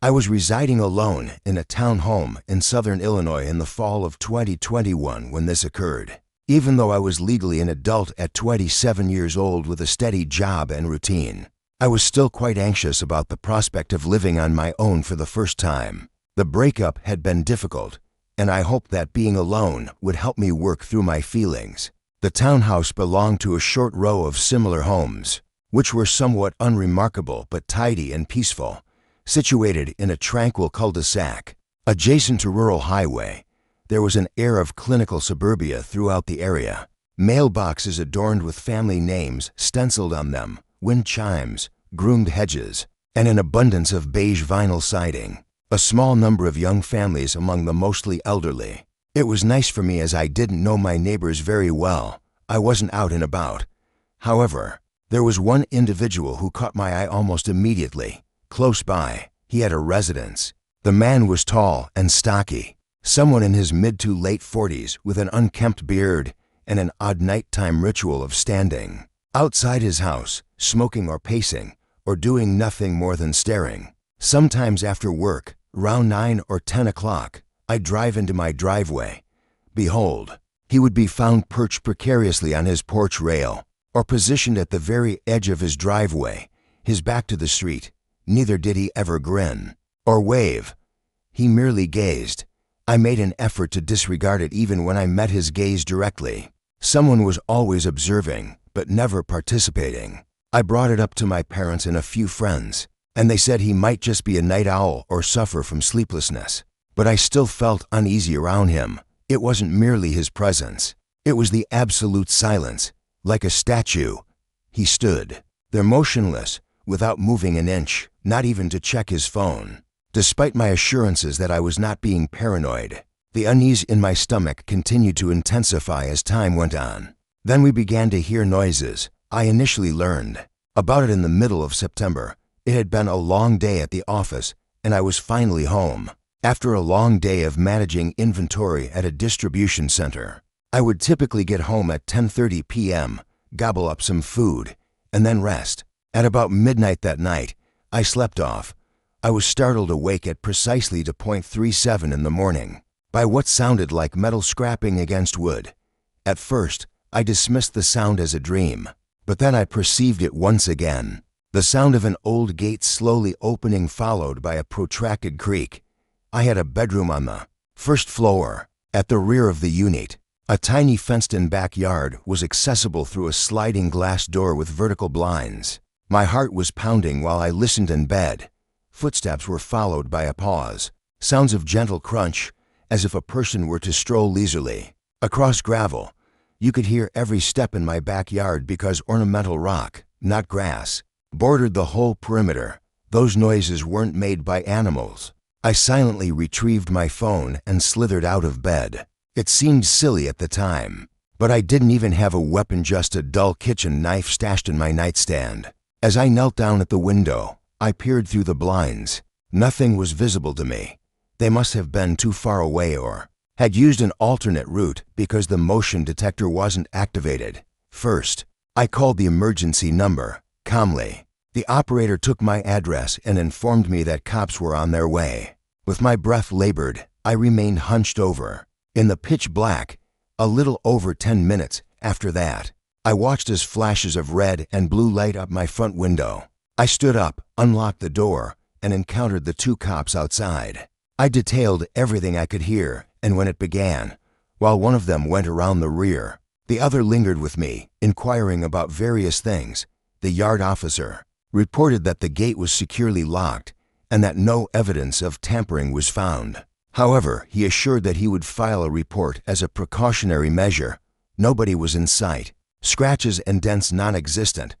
I was residing alone in a town home in southern Illinois in the fall of 2021 when this occurred. Even though I was legally an adult at 27 years old with a steady job and routine, I was still quite anxious about the prospect of living on my own for the first time. The breakup had been difficult, and I hoped that being alone would help me work through my feelings. The townhouse belonged to a short row of similar homes, which were somewhat unremarkable but tidy and peaceful, situated in a tranquil cul-de-sac. Adjacent to rural highway, there was an air of clinical suburbia throughout the area. Mailboxes adorned with family names stenciled on them, wind chimes, groomed hedges, and an abundance of beige vinyl siding. A small number of young families among the mostly elderly. It was nice for me as I didn't know my neighbors very well. I wasn't out and about. However, there was one individual who caught my eye almost immediately. Close by, he had a residence. The man was tall and stocky, someone in his mid to late 40s with an unkempt beard and an odd nighttime ritual of standing outside his house, smoking or pacing, or doing nothing more than staring. Sometimes after work, around 9 or 10 o'clock, I'd drive into my driveway. Behold, he would be found perched precariously on his porch rail, or positioned at the very edge of his driveway, his back to the street. Neither did he ever grin or wave. He merely gazed. I made an effort to disregard it even when I met his gaze directly. Someone was always observing, but never participating. I brought it up to my parents and a few friends, and they said he might just be a night owl or suffer from sleeplessness. But I still felt uneasy around him. It wasn't merely his presence. It was the absolute silence. Like a statue, he stood there motionless, without moving an inch, not even to check his phone. Despite my assurances that I was not being paranoid, the unease in my stomach continued to intensify as time went on. Then we began to hear noises. I initially learned about it in the middle of September. It had been a long day at the office, and I was finally home. After a long day of managing inventory at a distribution center, I would typically get home at 10:30 p.m., gobble up some food, and then rest. At about midnight that night, I slept off. I was startled awake at precisely to .37 in the morning by what sounded like metal scraping against wood. At first, I dismissed the sound as a dream, but then I perceived it once again. The sound of an old gate slowly opening followed by a protracted creak. I had a bedroom on the first floor. At the rear of the unit, a tiny fenced-in backyard was accessible through a sliding glass door with vertical blinds. My heart was pounding while I listened in bed. Footsteps were followed by a pause, sounds of gentle crunch, as if a person were to stroll leisurely across gravel. You could hear every step in my backyard because ornamental rock, not grass, bordered the whole perimeter. Those noises weren't made by animals. I silently retrieved my phone and slithered out of bed. It seemed silly at the time, but I didn't even have a weapon, just a dull kitchen knife stashed in my nightstand. As I knelt down at the window, I peered through the blinds. Nothing was visible to me. They must have been too far away or had used an alternate route because the motion detector wasn't activated. First, I called the emergency number, calmly. The operator took my address and informed me that cops were on their way. With my breath labored, I remained hunched over. In the pitch black, a little over 10 minutes after that, I watched as flashes of red and blue light up my front window. I stood up, unlocked the door, and encountered the two cops outside. I detailed everything I could hear, and when it began, while one of them went around the rear, the other lingered with me, inquiring about various things. The yard officer reported that the gate was securely locked and that no evidence of tampering was found. However, he assured that he would file a report as a precautionary measure. Nobody was in sight. Scratches and dents non-existent.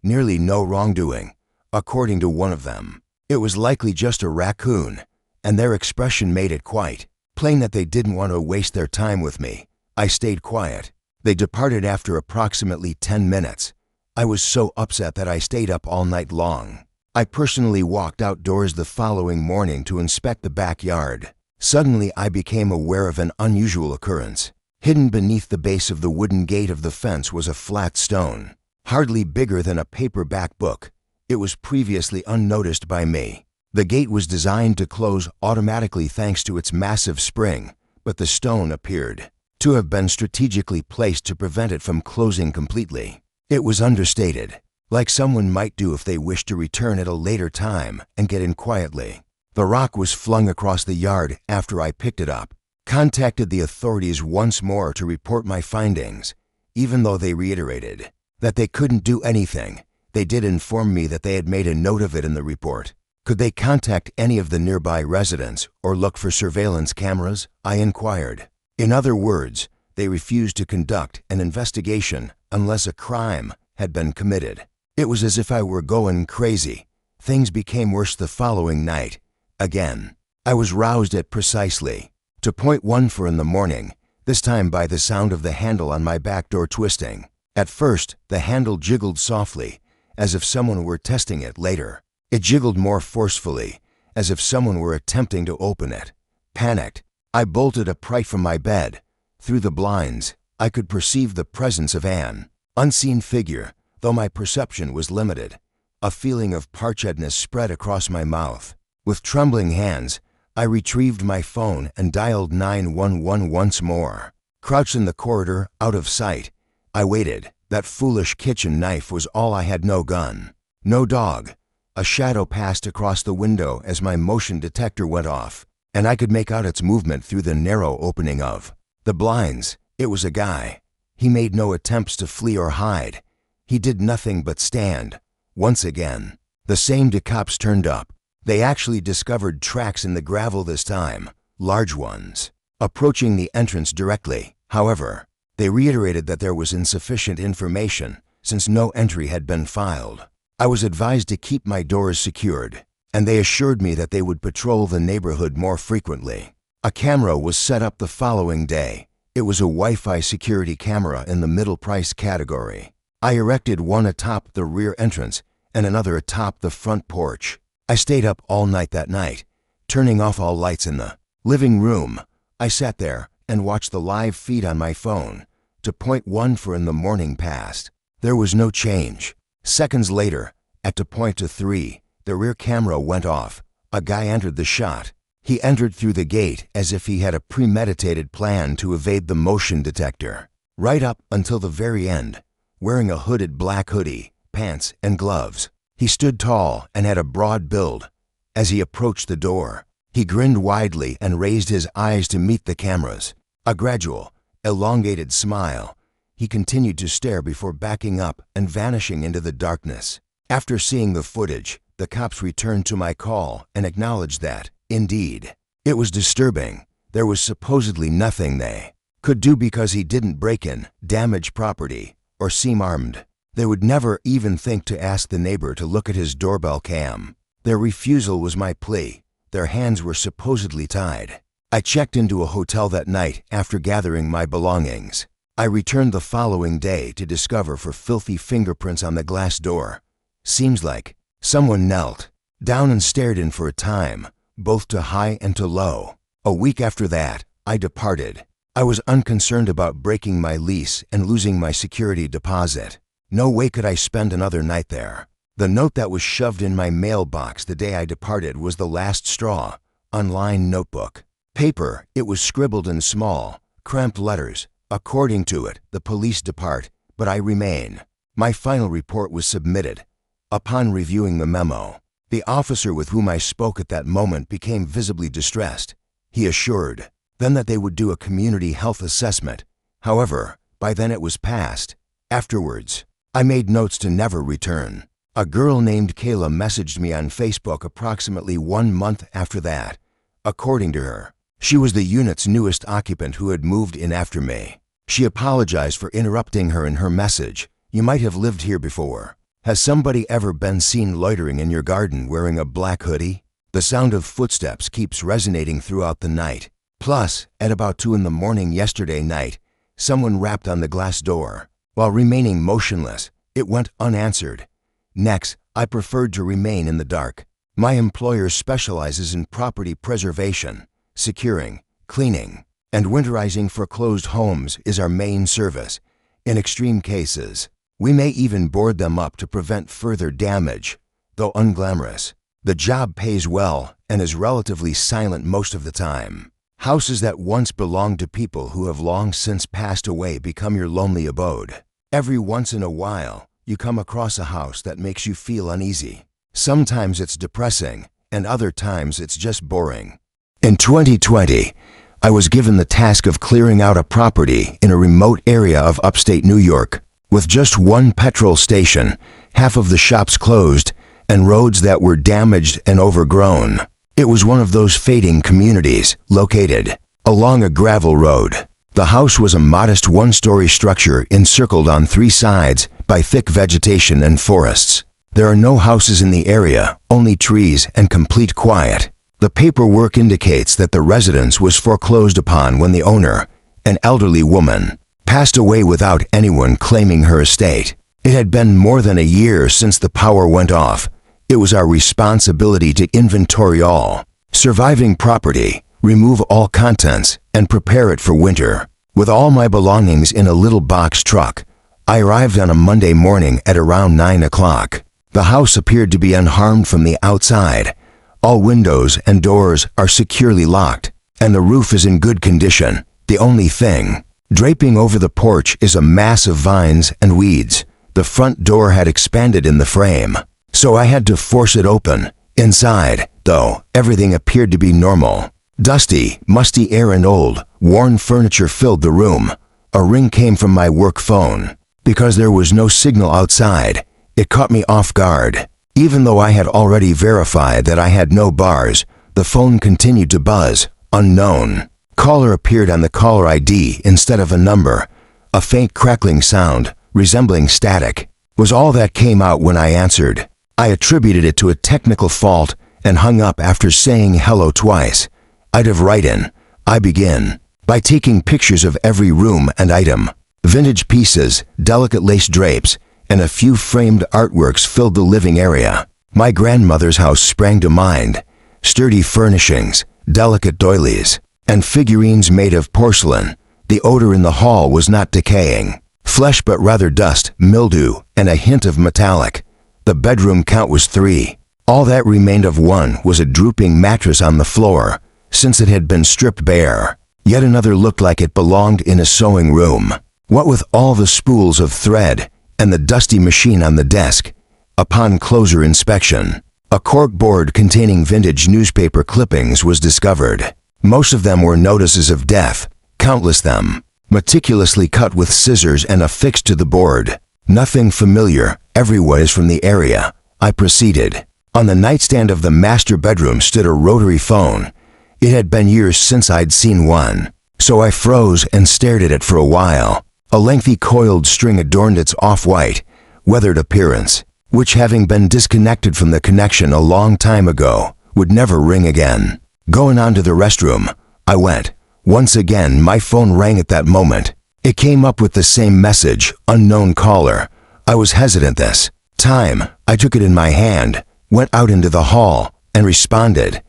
Nearly no wrongdoing, according to one of them. It was likely just a raccoon, and their expression made it quite plain that they didn't want to waste their time with me. I stayed quiet. They departed after approximately 10 minutes. I was so upset that I stayed up all night long. I personally walked outdoors the following morning to inspect the backyard. Suddenly, I became aware of an unusual occurrence. Hidden beneath the base of the wooden gate of the fence was a flat stone, hardly bigger than a paperback book. It was previously unnoticed by me. The gate was designed to close automatically thanks to its massive spring, but the stone appeared to have been strategically placed to prevent it from closing completely. It was understated, like someone might do if they wished to return at a later time and get in quietly. The rock was flung across the yard after I picked it up. Contacted the authorities once more to report my findings. Even though they reiterated that they couldn't do anything, they did inform me that they had made a note of it in the report. Could they contact any of the nearby residents or look for surveillance cameras? I inquired. In other words, they refused to conduct an investigation unless a crime had been committed. It was as if I were going crazy. Things became worse the following night. Again, I was roused at precisely to 0.14 in the morning, this time by the sound of the handle on my back door twisting. At first, the handle jiggled softly, as if someone were testing it. Later, it jiggled more forcefully, as if someone were attempting to open it. Panicked, I bolted upright from my bed. Through the blinds, I could perceive the presence of an unseen figure, though my perception was limited. A feeling of parchedness spread across my mouth. With trembling hands, I retrieved my phone and dialed 911 once more. Crouched in the corridor, out of sight, I waited. That foolish kitchen knife was all I had. No gun, no dog. A shadow passed across the window as my motion detector went off, and I could make out its movement through the narrow opening of the blinds. It was a guy. He made no attempts to flee or hide. He did nothing but stand. Once again, the same cops turned up. They actually discovered tracks in the gravel this time, large ones, approaching the entrance directly. However, they reiterated that there was insufficient information since no entry had been filed. I was advised to keep my doors secured, and they assured me that they would patrol the neighborhood more frequently. A camera was set up the following day. It was a Wi-Fi security camera in the middle price category. I erected one atop the rear entrance and another atop the front porch. I stayed up all night that night, turning off all lights in the living room. I sat there and watched the live feed on my phone. To 0.14 in the morning passed. There was no change. Seconds later, at 2.3, the rear camera went off. A guy entered the shot. He entered through the gate as if he had a premeditated plan to evade the motion detector. Right up until the very end, wearing a hooded black hoodie, pants, and gloves. He stood tall and had a broad build. As he approached the door, he grinned widely and raised his eyes to meet the cameras. A gradual, elongated smile. He continued to stare before backing up and vanishing into the darkness. After seeing the footage, the cops returned to my call and acknowledged that, indeed, it was disturbing. There was supposedly nothing they could do because he didn't break in, damage property, or seem armed. They would never even think to ask the neighbor to look at his doorbell cam. Their refusal was my plea. Their hands were supposedly tied. I checked into a hotel that night after gathering my belongings. I returned the following day to discover for filthy fingerprints on the glass door. Seems like someone knelt down and stared in for a time, both to high and to low. A week after that, I departed. I was unconcerned about breaking my lease and losing my security deposit. No way could I spend another night there. The note that was shoved in my mailbox the day I departed was the last straw. Unlined notebook. Paper, it was scribbled in small, cramped letters. According to it, the police depart, but I remain. My final report was submitted. Upon reviewing the memo, the officer with whom I spoke at that moment became visibly distressed. He assured them that they would do a community health assessment. However, by then it was past. Afterwards, I made notes to never return. A girl named Kayla messaged me on Facebook approximately 1 month after that. According to her, she was the unit's newest occupant who had moved in after me. She apologized for interrupting her in her message. You might have lived here before. Has somebody ever been seen loitering in your garden wearing a black hoodie? The sound of footsteps keeps resonating throughout the night. Plus, at about 2 in the morning yesterday night, someone rapped on the glass door. While remaining motionless, it went unanswered. Next, I preferred to remain in the dark. My employer specializes in property preservation. Securing, cleaning, and winterizing foreclosed homes is our main service. In extreme cases, we may even board them up to prevent further damage. Though unglamorous, The job pays well and is relatively silent most of the time. Houses that once belonged to people who have long since passed away become your lonely abode. Every once in a while, you come across a house that makes you feel uneasy. Sometimes it's depressing, and other times it's just boring. In 2020, I was given the task of clearing out a property in a remote area of upstate New York. With just one petrol station, half of the shops closed, and roads that were damaged and overgrown. It was one of those fading communities located along a gravel road. The house was a modest one-story structure encircled on three sides by thick vegetation and forests. There are no houses in the area, only trees and complete quiet. The paperwork indicates that the residence was foreclosed upon when the owner, an elderly woman, passed away without anyone claiming her estate. It had been more than a year since the power went off. It was our responsibility to inventory all surviving property, remove all contents, and prepare it for winter. With all my belongings in a little box truck, I arrived on a Monday morning at around 9 o'clock. The house appeared to be unharmed from the outside. All windows and doors are securely locked, and the roof is in good condition. The only thing draping over the porch is a mass of vines and weeds. The front door had expanded in the frame, so I had to force it open. Inside, though, everything appeared to be normal. Dusty, musty air and old, worn furniture filled the room. A ring came from my work phone. Because there was no signal outside, it caught me off guard. Even though I had already verified that I had no bars, the phone continued to buzz. Unknown. Caller appeared on the caller ID instead of a number. A faint crackling sound, resembling static, was all that came out when I answered. I attributed it to a technical fault and hung up after saying hello twice. I'd have right in. I begin by taking pictures of every room and item. Vintage pieces, delicate lace drapes, and a few framed artworks filled the living area. My grandmother's house sprang to mind. Sturdy furnishings, delicate doilies, and figurines made of porcelain. The odor in the hall was not decaying. Flesh but rather dust, mildew, and a hint of metallic. The bedroom count was 3. All that remained of one was a drooping mattress on the floor, since it had been stripped bare. Yet another looked like it belonged in a sewing room. What with all the spools of thread and the dusty machine on the desk, upon closer inspection, a cork board containing vintage newspaper clippings was discovered. Most of them were notices of death, countless them, meticulously cut with scissors and affixed to the board. Nothing familiar, everyone is from the area. I proceeded. On the nightstand of the master bedroom stood a rotary phone. It had been years since I'd seen one, so I froze and stared at it for a while. A lengthy coiled string adorned its off-white, weathered appearance, which having been disconnected from the connection a long time ago, would never ring again. Going on to the restroom, I went. Once again, my phone rang at that moment. It came up with the same message, unknown caller. I was hesitant this time. I took it in my hand, went out into the hall, and responded.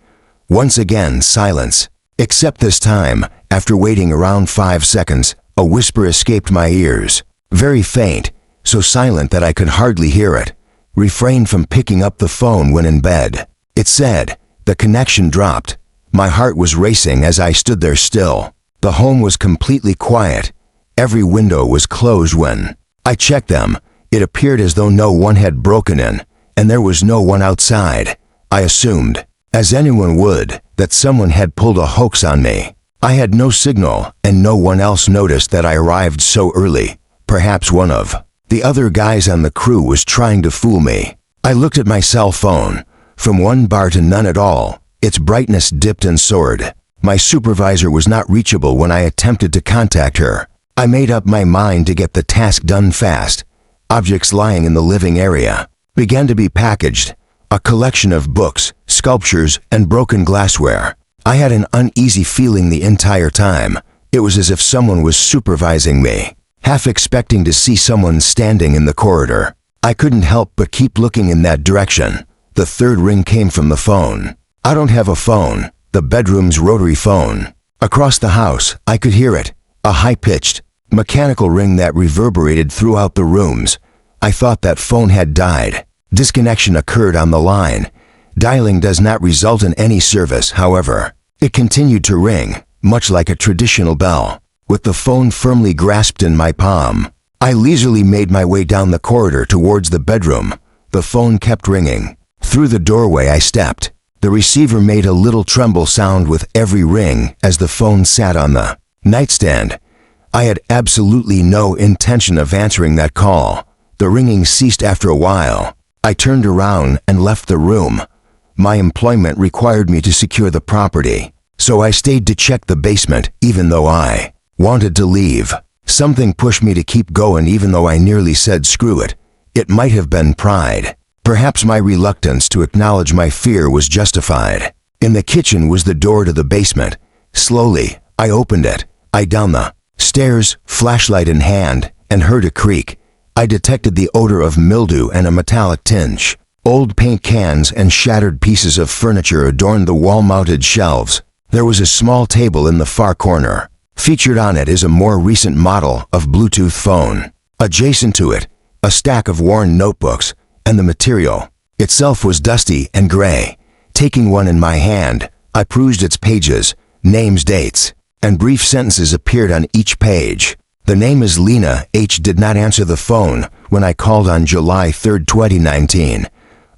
Once again, silence. Except this time, after waiting around 5 seconds, a whisper escaped my ears. Very faint, so silent that I could hardly hear it. Refrained from picking up the phone when in bed. It said, "The connection dropped." My heart was racing as I stood there still. The home was completely quiet. Every window was closed when I checked them. It appeared as though no one had broken in, and there was no one outside. I assumed, as anyone would, that someone had pulled a hoax on me. I had no signal, and no one else noticed that I arrived so early. Perhaps one of the other guys on the crew was trying to fool me. I looked at my cell phone. From one bar to none at all. Its brightness dipped and soared. My supervisor was not reachable when I attempted to contact her. I made up my mind to get the task done fast. Objects lying in the living area began to be packaged. A collection of books, sculptures, and broken glassware. I had an uneasy feeling the entire time. It was as if someone was supervising me, half expecting to see someone standing in the corridor. I couldn't help but keep looking in that direction. The third ring came from the phone. I don't have a phone, the bedroom's rotary phone. Across the house, I could hear it, a high-pitched, mechanical ring that reverberated throughout the rooms. I thought that phone had died. Disconnection occurred on the line, Dialing does not result in any service, however. It continued to ring, much like a traditional bell. With the phone firmly grasped in my palm, I leisurely made my way down the corridor towards the bedroom. The phone kept ringing. Through the doorway I stepped. The receiver made a little tremble sound with every ring as the phone sat on the nightstand. I had absolutely no intention of answering that call. The ringing ceased after a while. I turned around and left the room. My employment required me to secure the property, so I stayed to check the basement even though I wanted to leave. Something pushed me to keep going even though I nearly said screw it. It might have been pride. Perhaps my reluctance to acknowledge my fear was justified. In the kitchen was the door to the basement. Slowly, I opened it. I down the stairs, flashlight in hand, and heard a creak. I detected the odor of mildew and a metallic tinge. Old paint cans and shattered pieces of furniture adorned the wall-mounted shelves. There was a small table in the far corner. Featured on it is a more recent model of Bluetooth phone. Adjacent to it, a stack of worn notebooks, and the material itself was dusty and gray. Taking one in my hand, I perused its pages. Names, dates, and brief sentences appeared on each page. The name is Lena H. did not answer the phone when I called on July 3, 2019.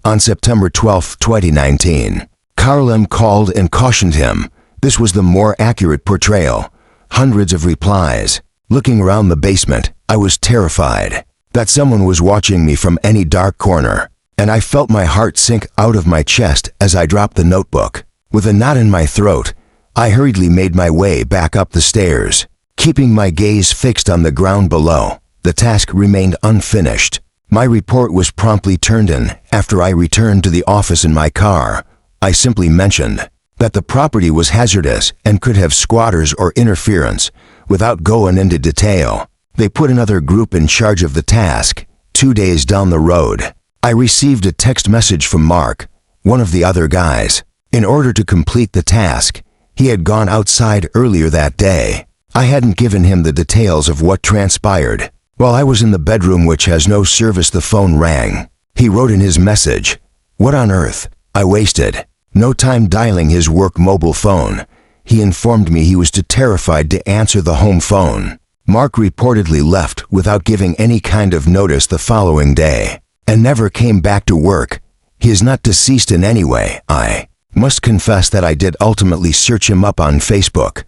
On September 12, 2019, Carl M. called and cautioned him. This was the more accurate portrayal. Hundreds of replies. Looking around the basement, I was terrified that someone was watching me from any dark corner, and I felt my heart sink out of my chest as I dropped the notebook. With a knot in my throat, I hurriedly made my way back up the stairs, keeping my gaze fixed on the ground below. The task remained unfinished. My report was promptly turned in after I returned to the office in my car. I simply mentioned that the property was hazardous and could have squatters or interference without going into detail. They put another group in charge of the task. 2 days down the road, I received a text message from Mark, one of the other guys. In order to complete the task, he had gone outside earlier that day. I hadn't given him the details of what transpired. While I was in the bedroom which has no service, the phone rang. He wrote in his message, "What on earth?" I wasted no time dialing his work mobile phone. He informed me he was too terrified to answer the home phone. Mark reportedly left without giving any kind of notice the following day, and never came back to work. He is not deceased in any way. I must confess that I did ultimately search him up on Facebook.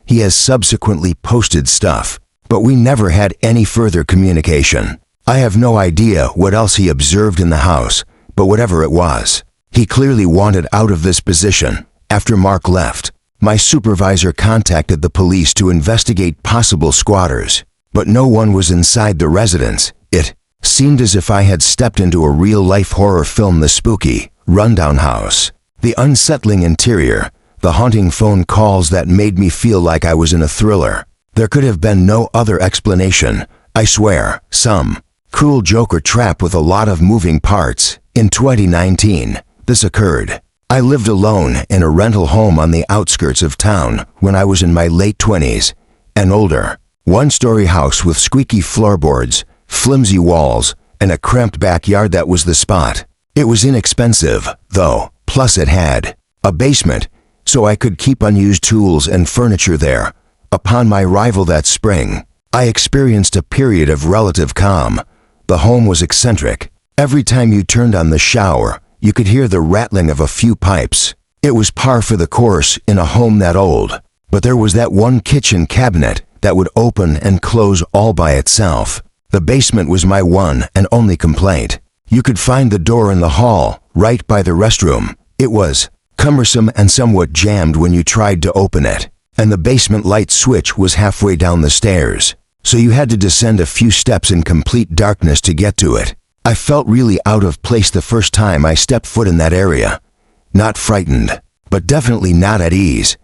He has subsequently posted stuff, but we never had any further communication. I have no idea what else he observed in the house, but whatever it was, he clearly wanted out of this position. After Mark left, my supervisor contacted the police to investigate possible squatters, but no one was inside the residence. It seemed as if I had stepped into a real-life horror film. The spooky, rundown house, the unsettling interior, the haunting phone calls that made me feel like I was in a thriller. There could have been no other explanation. I swear, some cruel joke or trap with a lot of moving parts. In 2019, this occurred. I lived alone in a rental home on the outskirts of town when I was in my late 20s. An older, one-story house with squeaky floorboards, flimsy walls, and a cramped backyard. That was the spot. It was inexpensive, though, plus it had a basement, so I could keep unused tools and furniture there. Upon my arrival that spring, I experienced a period of relative calm. The home was eccentric. Every time you turned on the shower, you could hear the rattling of a few pipes. It was par for the course in a home that old, but there was that one kitchen cabinet that would open and close all by itself. The basement was my one and only complaint. You could find the door in the hall, right by the restroom. It was cumbersome and somewhat jammed when you tried to open it, and the basement light switch was halfway down the stairs, so you had to descend a few steps in complete darkness to get to it. I felt really out of place the first time I stepped foot in that area. Not frightened, but definitely not at ease.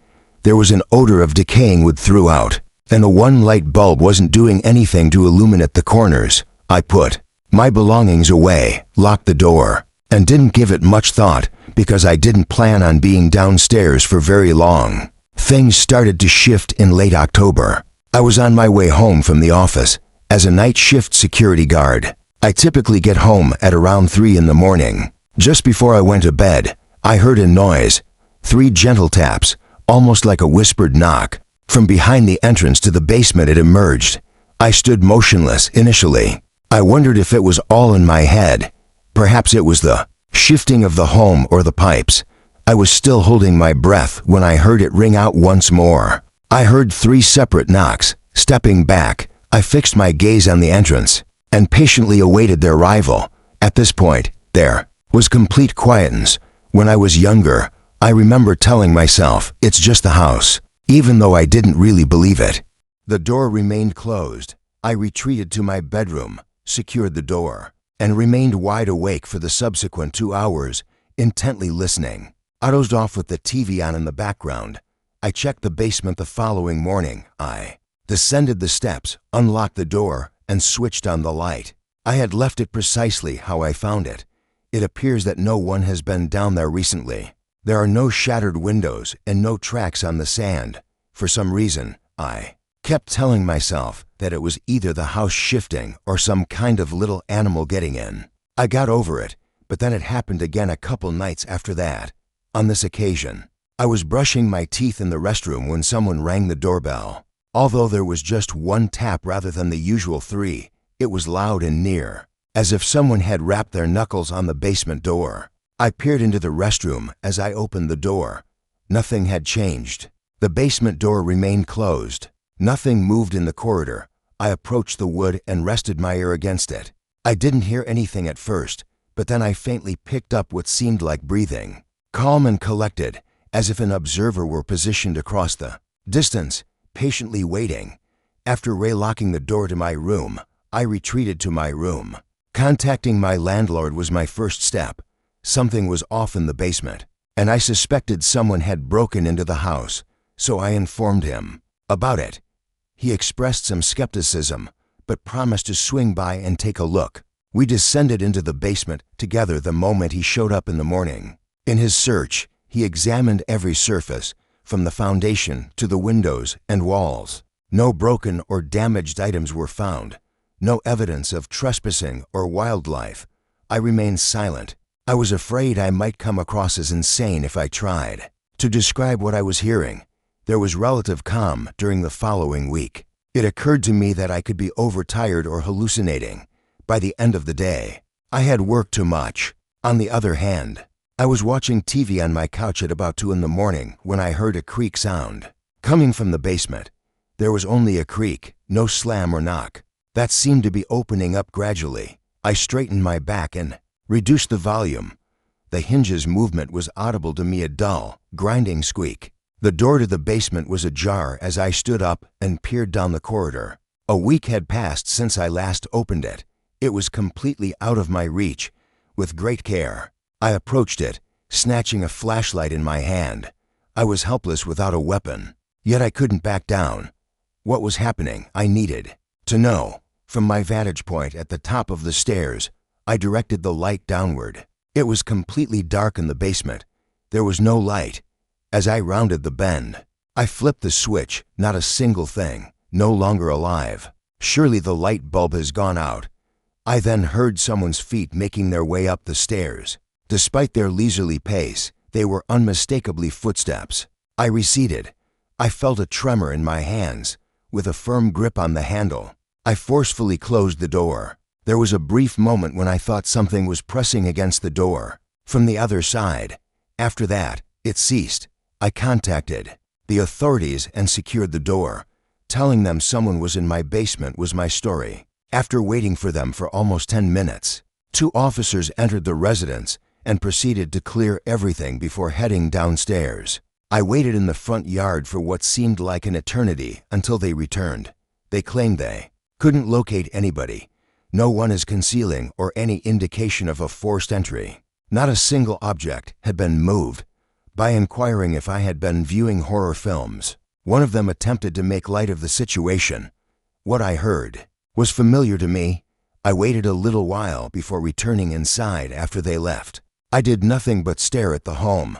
There was an odor of decaying wood throughout, and the one light bulb wasn't doing anything to illuminate the corners. I put my belongings away, locked the door, and didn't give it much thought because I didn't plan on being downstairs for very long. Things started to shift in late October. I was on my way home from the office as a night shift security guard. I typically get home at around 3 in the morning. Just before I went to bed, I heard a noise, 3 gentle taps, almost like a whispered knock. From behind the entrance to the basement it emerged. I stood motionless initially. I wondered if it was all in my head. Perhaps it was the shifting of the home or the pipes. I was still holding my breath when I heard it ring out once more. I heard 3 separate knocks. Stepping back, I fixed my gaze on the entrance and patiently awaited their arrival. At this point, there was complete quietness. When I was younger, I remember telling myself, it's just the house, even though I didn't really believe it. The door remained closed. I retreated to my bedroom, secured the door, and remained wide awake for the subsequent 2 hours, intently listening. I dozed off with the TV on in the background. I checked the basement the following morning. I descended the steps, unlocked the door, and switched on the light. I had left it precisely how I found it. It appears that no one has been down there recently. There are no shattered windows and no tracks on the sand. For some reason, I kept telling myself that it was either the house shifting or some kind of little animal getting in. I got over it, but then it happened again a couple nights after that. On this occasion, I was brushing my teeth in the restroom when someone rang the doorbell. Although there was just 1 tap rather than the usual 3, it was loud and near, as if someone had rapped their knuckles on the basement door. I peered into the restroom as I opened the door. Nothing had changed. The basement door remained closed. Nothing moved in the corridor. I approached the wood and rested my ear against it. I didn't hear anything at first, but then I faintly picked up what seemed like breathing. Calm and collected, as if an observer were positioned across the distance, patiently waiting. After relocking the door to my room, I retreated to my room. Contacting my landlord was my first step. Something was off in the basement, and I suspected someone had broken into the house, so I informed him about it. He expressed some skepticism, but promised to swing by and take a look. We descended into the basement together the moment he showed up in the morning. In his search, he examined every surface, from the foundation to the windows and walls. No broken or damaged items were found. No evidence of trespassing or wildlife. I remained silent. I was afraid I might come across as insane if I tried to describe what I was hearing. There was relative calm during the following week. It occurred to me that I could be overtired or hallucinating. By the end of the day, I had worked too much. On the other hand, I was watching TV on my couch at about 2 in the morning when I heard a creak sound. Coming from the basement, there was only a creak, no slam or knock. That seemed to be opening up gradually. I straightened my back and reduced the volume. The hinges' movement was audible to me, a dull, grinding squeak. The door to the basement was ajar as I stood up and peered down the corridor. A week had passed since I last opened it. It was completely out of my reach. With great care, I approached it, snatching a flashlight in my hand. I was helpless without a weapon, yet I couldn't back down. What was happening, I needed to know. From my vantage point at the top of the stairs, I directed the light downward. It was completely dark in the basement. There was no light. As I rounded the bend, I flipped the switch, not a single thing, no longer alive. Surely the light bulb has gone out. I then heard someone's feet making their way up the stairs. Despite their leisurely pace, they were unmistakably footsteps. I receded. I felt a tremor in my hands. With a firm grip on the handle, I forcefully closed the door. There was a brief moment when I thought something was pressing against the door from the other side. After that, it ceased. I contacted the authorities and secured the door. Telling them someone was in my basement was my story. After waiting for them for almost 10 minutes, 2 officers entered the residence and proceeded to clear everything before heading downstairs. I waited in the front yard for what seemed like an eternity until they returned. They claimed they couldn't locate anybody. No one is concealing or any indication of a forced entry. Not a single object had been moved. By inquiring if I had been viewing horror films, one of them attempted to make light of the situation. What I heard was familiar to me. I waited a little while before returning inside after they left. I did nothing but stare at the home.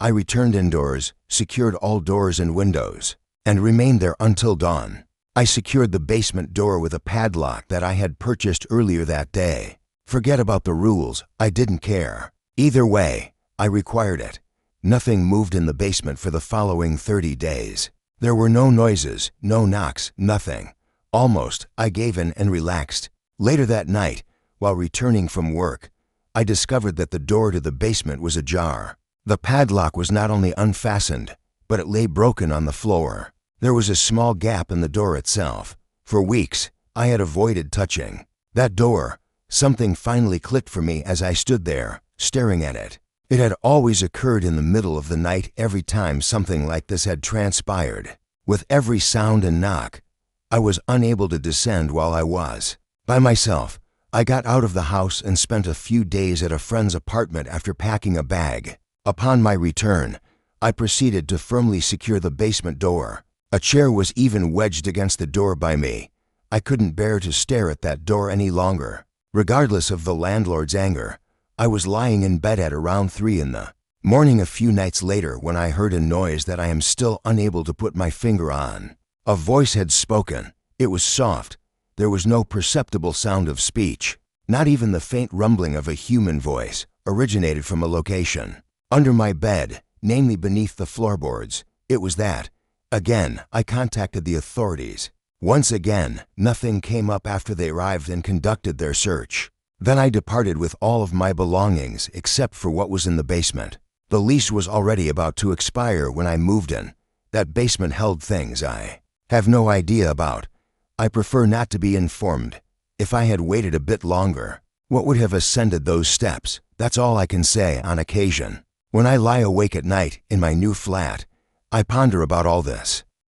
I returned indoors, secured all doors and windows, and remained there until dawn. I secured the basement door with a padlock that I had purchased earlier that day. Forget about the rules, I didn't care. Either way, I required it. Nothing moved in the basement for the following 30 days. There were no noises, no knocks, nothing. Almost, I gave in and relaxed. Later that night, while returning from work, I discovered that the door to the basement was ajar. The padlock was not only unfastened, but it lay broken on the floor. There was a small gap in the door itself. For weeks, I had avoided touching that door. Something finally clicked for me as I stood there, staring at it. It had always occurred in the middle of the night every time something like this had transpired. With every sound and knock, I was unable to descend while I was by myself. I got out of the house and spent a few days at a friend's apartment after packing a bag. Upon my return, I proceeded to firmly secure the basement door. A chair was even wedged against the door by me. I couldn't bear to stare at that door any longer. Regardless of the landlord's anger, I was lying in bed at around 3 in the morning a few nights later when I heard a noise that I am still unable to put my finger on. A voice had spoken. It was soft. There was no perceptible sound of speech. Not even the faint rumbling of a human voice originated from a location under my bed, namely beneath the floorboards. It was that. Again, I contacted the authorities. Once again, nothing came up after they arrived and conducted their search. Then I departed with all of my belongings except for what was in the basement. The lease was already about to expire when I moved in. That basement held things I have no idea about. I prefer not to be informed. If I had waited a bit longer, what would have ascended those steps? That's all I can say on occasion. When I lie awake at night in my new flat, I ponder about all this.